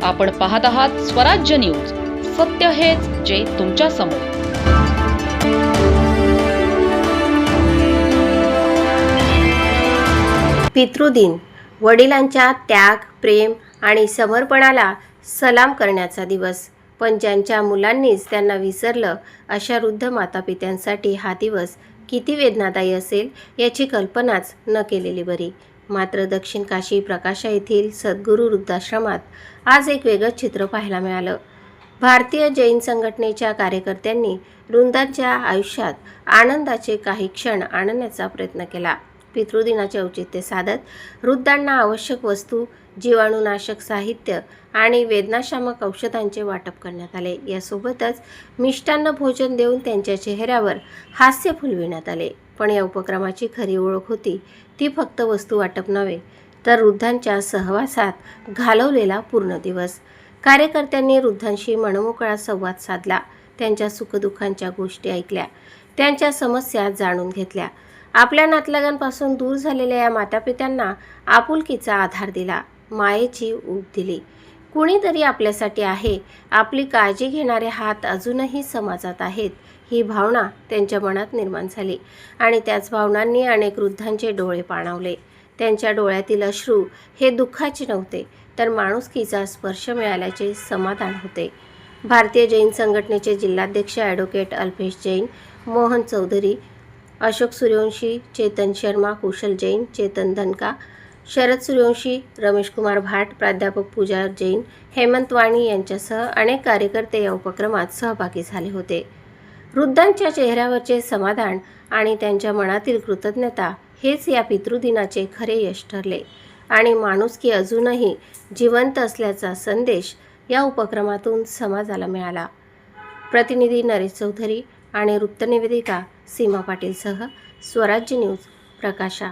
आपण पाहत आहात स्वराज्य न्यूज. सत्य हेच जे तुमच्या समोर. पितृदिन वडिलांच्या त्याग, प्रेम आणि समर्पणाला सलाम करण्याचा दिवस. पण ज्यांच्या मुलांनीच त्यांना विसरलं अशा वृद्ध मातापित्यांसाठी हा दिवस किती वेदनादायी असेल याची कल्पनाच न केलेली बरी. मात्र दक्षिण काशी प्रकाशा येथील सद्गुरू वृद्धाश्रमात आज एक वेगळंच चित्र पाहायला मिळालं. भारतीय जैन संघटनेच्या कार्यकर्त्यांनी वृद्धांच्या आयुष्यात आनंदाचे काही क्षण आणण्याचा प्रयत्न केला. पितृदिनाचे औचित्य साधत वृद्धांना आवश्यक वस्तू, जीवाणुनाशक साहित्य आणि वेदनाशामक औषधांचे वाटप करण्यात आले. यासोबतच मिष्टान्न भोजन देऊन त्यांच्या चेहऱ्यावर हास्य फुलविण्यात आले. पण या उपक्रमाची खरी ओळख होती ती फक्त वस्तू वाटप नव्हे, तर वृद्धांच्या सहवासात घालवलेला पूर्ण दिवस. कार्यकर्त्यांनी वृद्धांशी मनमोकळा संवाद साधला, त्यांच्या सुखदुःखांच्या गोष्टी ऐकल्या, त्यांच्या समस्या जाणून घेतल्या. आपल्या नातलगांपासून दूर झालेल्या या मातापित्यांना आपुलकीचा आधार दिला, मायेची ऊब दिली. कुणीतरी आपल्यासाठी आहे, आपली काळजी घेणारे हात अजूनही समाजात आहेत, ही भावना त्यांच्या मनात निर्माण झाली. आणि त्याच भावनांनी अनेक वृद्धांचे डोळे पाणावले. त्यांच्या डोळ्यातील अश्रू हे दुःखाचे नव्हते, तर माणुसकीचा स्पर्श मिळाल्याचे समाधान होते. भारतीय जैन संघटनेचे जिल्हाध्यक्ष ॲडव्होकेट अल्पेश जैन, मोहन चौधरी, अशोक सूर्यवंशी, चेतन शर्मा, कुशल जैन, चेतन धनका, शरद सूर्यवंशी, रमेश कुमार भाट, प्राध्यापक पूजा जैन, हेमंत वाणी यांच्यासह अनेक कार्यकर्ते या उपक्रमात सहभागी झाले होते. वृद्धांच्या चेहऱ्यावरचे समाधान आणि त्यांच्या मनातील कृतज्ञता हेच या पितृदिनाचे खरे यश ठरले. आणि माणुसकी अजूनही जिवंत असल्याचा संदेश या उपक्रमातून समाजाला मिळाला. प्रतिनिधी नरेश चौधरी आणि वृत्तनिवेदिका सीमा पाटीलसह स्वराज्य न्यूज, प्रकाशा.